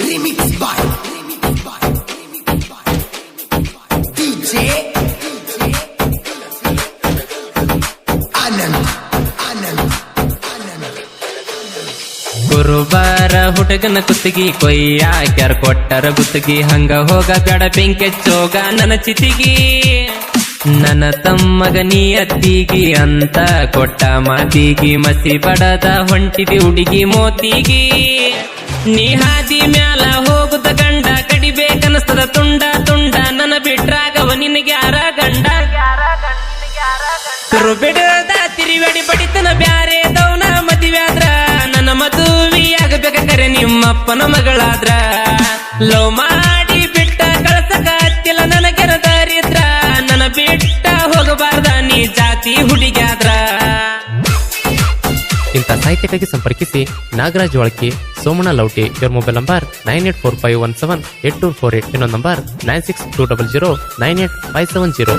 Remix by DJ Anand. ಗುರುವಾರ ಹುಡುಗನ ಕುತ್ತಿಗಿ ಕೊಯ್ಯಾಕ್ಯಾರ ಕೊಟ್ಟರ ಗುತ್ತಿಗಿ ಹಂಗ ಹೋಗ ಬ್ಯಾಡ ಬೆಂಕೆಚ್ಚೋಗ ನನ್ನ ಚಿತಿಗಿ ನನ್ನ ತಮ್ಮಗ ನೀ ಅತ್ತಿಗಿ ಅಂತ ಕೊಟ್ಟ ಮಾತಿಗಿ ಮಸಿ ಬಡದ ಹೊಂಟಿದಿ ಹುಡುಗಿ ಮೋತಿಗಿ ನೀ ಹಾದಿ ಮ್ಯಾಲ ಹೋಗುತ್ತ ಗಂಡ ಕಡಿಬೇಕನಸ್ತದ ತುಂಡ ತುಂಡ ನನ್ನ ಬಿಟ್ರಾಗವ ನಿನಗೆ ಯಾರ ಗಂಡ ಕರು ಬಿಡದ ತಿರುವಡಿ ಬಡಿತನ ಬ್ಯಾರೆ ದೌನ ಮದುವ್ಯಾದ್ರ ನನ್ನ ಮದುವೆ ಆಗಬೇಕ ಕರೆ ನಿಮ್ಮಪ್ಪನ ಮಗಳಾದ್ರ ಲವ್ ಮಾಡಿ ಬಿಟ್ಟ ಕಳಸಕ ಹತ್ತಿಲ್ಲ ನನಗೆರ ದರಿದ್ರ ನನ್ನ ಬಿಟ್ಟ ಹೋಗಬಾರ್ದ ನೀ ಜಾತಿ ಹುಡುಗ್ಯಾದ್ರ. ಇಂಥ ಸಾಹಿತ್ಯಕ್ಕಾಗಿ ಸಂಪರ್ಕಿಸಿ ನಾಗರಾಜ್ ಒಳಕಿ, ಸೋಮಣ್ಣ ಲೌಟಿ. ಇವರ ಮೊಬೈಲ್ ನಂಬರ್ 9845178248. ಇನ್ನೊಂದು ನಂಬರ್ 9620098570.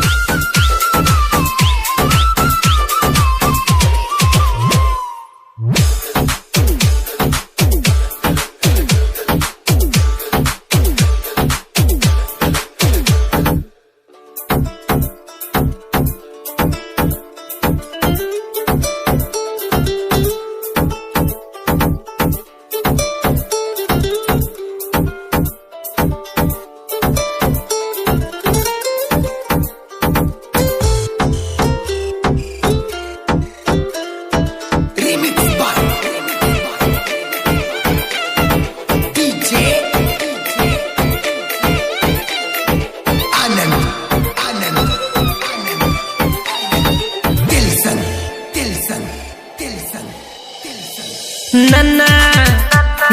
ನನ್ನ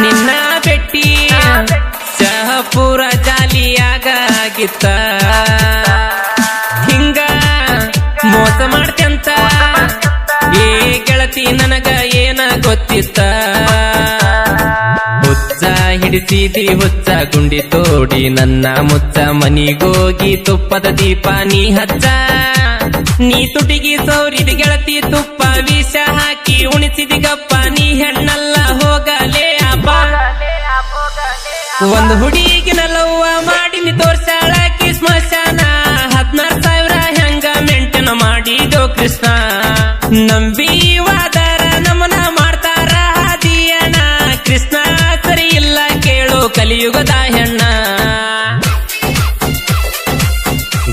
ನಿನ್ನ ಬೆಟ್ಟಿ ಶಹಪುರ ಜಾಲಿಯಾಗಿತ್ತ ಹಿಂಗ ಮೋಸ ಮಾಡ್ತಂತ ಏ ಗೆಳತಿ ನನಗ ಏನ ಗೊತ್ತಿತ್ತ ಹುಚ್ಚ ಹಿಡಿಸಿದಿ ಹುಚ್ಚ ಗುಂಡಿ ತೋಡಿ ನನ್ನ ಮುಚ್ಚ ಮನಿಗೋಗಿ ತುಪ್ಪದ ದೀಪ ನೀ ಹಚ್ಚ ನೀ ತುಟಿಗಿ ಸೌರಿದ ಗೆಳತಿ ತುಪ್ಪ ವಿಷ ಹಾಕಿ ಉಣಿಸಿದಿ ಗಪ್ಪ ನೀ ಹೆಣ್ಣಲ್ಲ ಹೋಗಲೇ ಅಪ್ಪ ಒಂದು ಹುಡುಗಿನ ಲವ್ವ ಮಾಡಿ ನೀ ತೋರ್ಸಾಳಕಿ ಸ್ಮಶಾನ 16,000 ಹೆಂಗ ಮೆಂಟನ ಮಾಡಿದೋ ಕೃಷ್ಣ ನಂಬಿ ವಾದರ ನಮನ ಮಾಡ್ತಾರ ಹಾದಿಯಣ ಕೃಷ್ಣ ಸರಿ ಇಲ್ಲ ಕೇಳು ಕಲಿಯುಗದ ಹೆಣ್ಣ.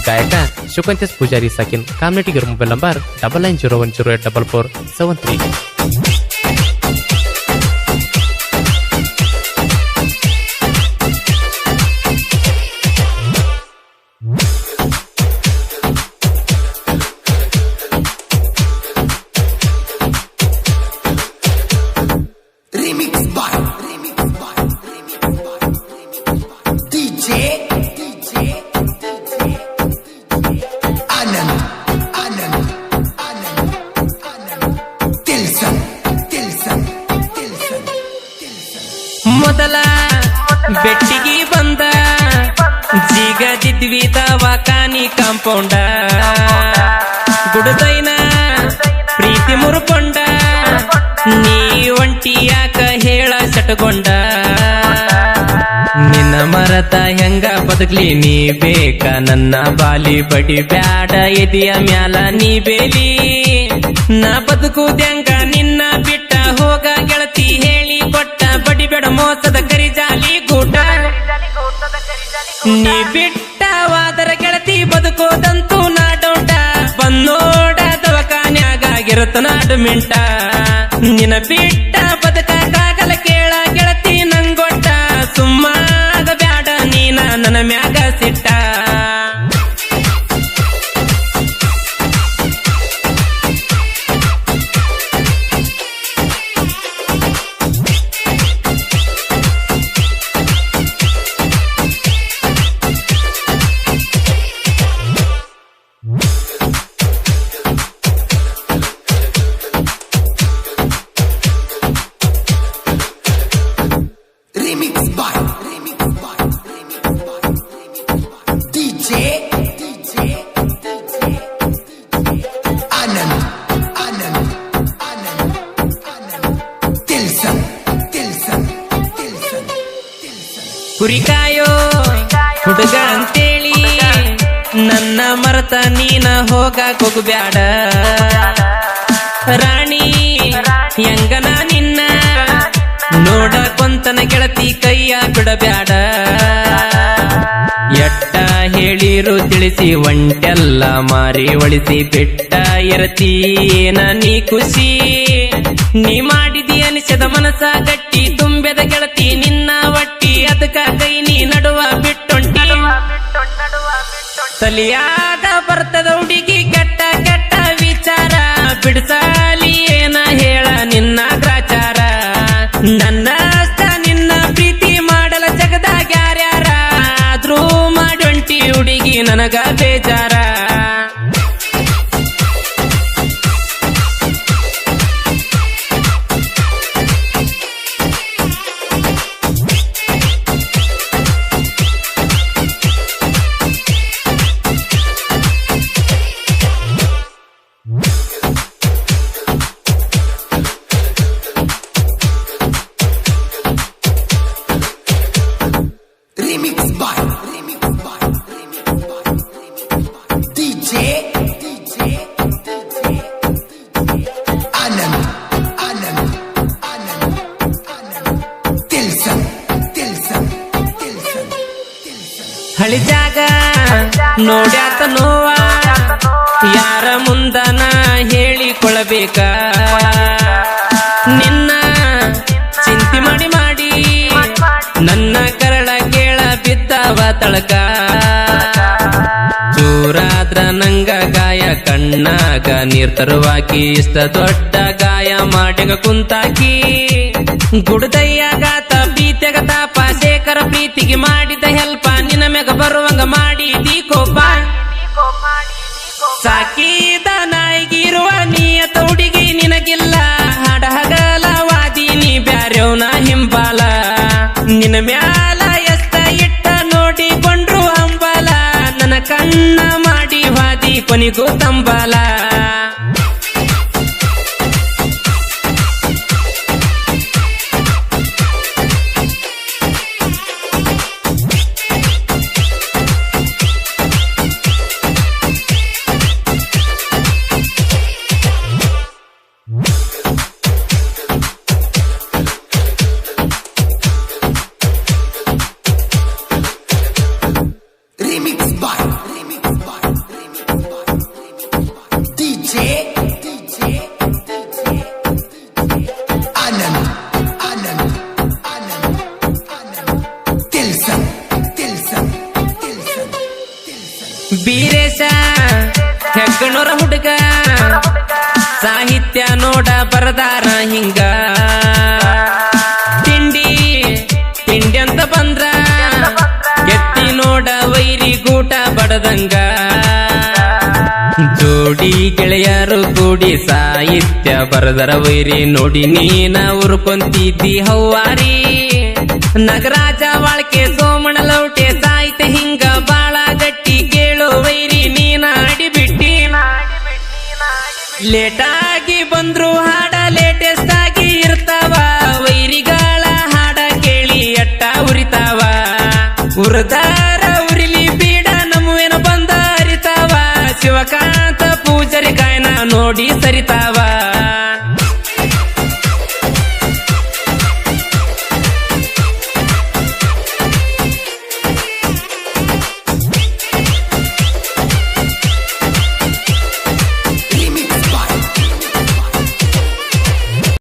ಗಾಯಕ ಶುಕಂತೇಶ್ ಪೂಜಾರಿ ಸಾಕಿನ್ ಕಾಮ್ನೆಟಿಗರ mobile number 9901084473. Remix by DJ Anand. Tilson. ಮೊದಲ ಬೆಟ್ಟಿಗೆ ಬಂದ ಜಿಗದಿದ್ವಿ ದವಾಖಾನಿ ಕಾಂಪೌಂಡ ಗುಡದೈನ ಪ್ರೀತಿ ಮುರ್ಕೊಂಡ ನೀ ಒಂಟಿ ಯಾಕ ಹೇಳ ಸಟಗೊಂಡ ನಿನ್ನ ಮರತ ಹೆಂಗ ಬದುಕ್ಲಿ ನೀ ಬೇಕ ನನ್ನ ಬಾಲಿ ಬಡಿ ಬ್ಯಾಡ ಎದಿಯ ಮ್ಯಾಲ ನೀ ಬೇಲಿ ನಾ ಬದುಕುದ್ಯಂಗ ನಿನ್ನ ಬಿಟ್ಟ ಹೋಗ ಗೆಳತಿ ಹೇಳಿ ಕೊಟ್ಟ ಬಡಿ ಬೇಡ ಮೋಸದ ಕರಿಜಾಲಿ ಗೂಟ ನೀ ಬಿಟ್ಟವಾದರ ಗೆಳತಿ ಬದುಕೋದಂತೂ ನಾಡೋಟ ಬಂದೋಡ ದವಾಖಾನ್ಯಾಗಿರುತ್ತ ನಾಡು ಮಿಂಟ ನಿನ್ನ ಬಿಟ್ಟ ಬದುಕಾಗಲ ಕೇಳ ಗೆಳತಿ ನಂಗೊಟ್ಟ ಸುಮ್ಮಾಗ ಬ್ಯಾಡ ನೀನ ನನ್ನ ಮ್ಯಾಗ ಸಿಟ್ಟ. ಕುರಿಕಾಯೋ ಹುಡುಗ ಅಂತೇಳಿ ನನ್ನ ಮರತ ನೀನ ಹೋಗಾಕ್ ಹೋಗ್ಬ್ಯಾಡ ರಾಣಿ ಹೆಂಗನ ನಿನ್ನ ನೋಡಕೊಂತನ ಗೆಳತಿ ಕೈಯ ಬಿಡಬ್ಯಾಡ ಎಟ್ಟ ಹೇಳಿರು ತಿಳಿಸಿ ಒಂಟೆಲ್ಲ ಮಾರಿ ಒಳಿಸಿ ಬಿಟ್ಟ ಇರತಿ ಏನ ನೀ ಖುಷಿ ನೀ ಮಾಡಿದಿ ಅನಿಸದ ಮನಸ ಗಟ್ಟಿ ತುಂಬೆದ ಗೆಳತಿ ನಿನ್ನ ಒಟ್ಟಿ ಅದಕ್ಕ ಕೈ ನೀ ನಡುವ ಬಿಟ್ಟೊಂಟಿ ತಲಿಯಾಗ ಬರ್ತದ ಹುಡುಗಿ ಕೆಟ್ಟ ಕೆಟ್ಟ ವಿಚಾರ ಬಿಡಿಸಲಿ ಏನ ಹೇಳ ನಿನ್ನ ಗ್ರಾಚಾರ ನನ್ನ ನಿನ್ನ ಪ್ರೀತಿ ಮಾಡಲ ಜಗದಾಗ ಯಾರ್ಯಾರ ಆದ್ರೂ ಮಾಡೊಂಟಿ ಹುಡುಗಿ ನನಗ ಬೇಜಾರ Remix by DJ Anand Tilson ಹಳಿ ಜಾಗ ನೋಡ್ಯಾತ ನೋವ ಯಾರ ಮುಂದನ ಹೇಳಿಕೊಳ್ಳಬೇಕ ನಿನ್ನ ಚಿಂತೆ ಮಾಡಿ ಮಾಡಿ ನನ್ನ ಕರಳ ಕೇಳ ಬಿದ್ದಾವ ತಳಕ ಚೂರಾದ್ರ ನಂಗ ಗಾಯ ಕಣ್ಣಾಗ ನೀರ್ ತರುವಾಕಿ ಇಷ್ಟ ದೊಡ್ಡ ಗಾಯ ಮಾಡಿಗ ಕುಂತಾಕಿ ಗುಡ್ದಯ್ಯಾಗಾತ ಪ್ರೀತಿಗ ತಾಪ ಶೇಖರ ಪ್ರೀತಿಗೆ ಮಾಡಿದ ಹೆಲ್ಪ ನಿನ್ನ ಮ್ಯಾಗ ಬರುವಂಗ ಮಾಡಿದಿ ಕೋಪ ಸಾಕಿದ ನಾಯಿಗಿರುವ ನಿಯತ ಹುಡುಗಿ ನಿನಗಿಲ್ಲ ಹಾಡ ಹಗಲವಾದಿ ನೀ ಬ್ಯಾರ್ಯವನ ಹಿಂಬಾಲ ನಿನ್ನ ಮ್ಯಾಲ ಎಷ್ಟ ಇಟ್ಟ ನೋಡಿಕೊಂಡ್ರು ಅಂಬಲ ನನ್ನ ಕಣ್ಣ ಮಾಡಿ ವಾದಿ ಕೊನಿಗೂ ತಂಬಲ Remix by DJ Anand Tilson Beeresha ಹೆಗ್ಗಣೂರ ಹುಡುಗ ಸಾಹಿತ್ಯ ನೋಡ ಬರದಾರ ಹಿಂಗ ತಿಂಡಿ ಅಂತ ಬಂದ್ರ ಎತ್ತಿ ನೋಡ ವೈರಿ ಗೂಟ ಬಡದಂಗ ಜೋಡಿ ಗೆಳೆಯರು ಕೂಡಿ ಸಾಹಿತ್ಯ ಬರದರ ವೈರಿ ನೋಡಿ ನೀನ ಉರ್ಕೊಂತಿದ್ದಿ ಹವ್ವಾರಿ ನಗರಾಜ ವಾಳ್ಕೆ ಸೋಮಣ ಲೌಟೆ ಸಾಹಿತ್ಯ ಹಿಂಗ ಬಾಳ ಗಟ್ಟಿ ಕೇಳು ವೈರಿ ನೀನ ಅಡಿಬಿಟ್ಟಿ ಲೇಟಾಗಿ ಬಂದ್ರು ಹಾಡ ಲೇಟೆಸ್ಟ್ ಆಗಿ ಇರ್ತಾವ ವೈರಿಗಳ ಹಾಡ ಕೇಳಿ ಅಟ್ಟ ಉರಿತಾವ ಉರ್ದಾರ ಉರಿಲಿ ಬೀಡ ನಮ್ಮವೇನು ಬಂದ ಅರಿತಾವ ಶಿವಕಾಂತ ಪೂಜರಿ ಗಾಯನ ನೋಡಿ ಸರಿತಾವ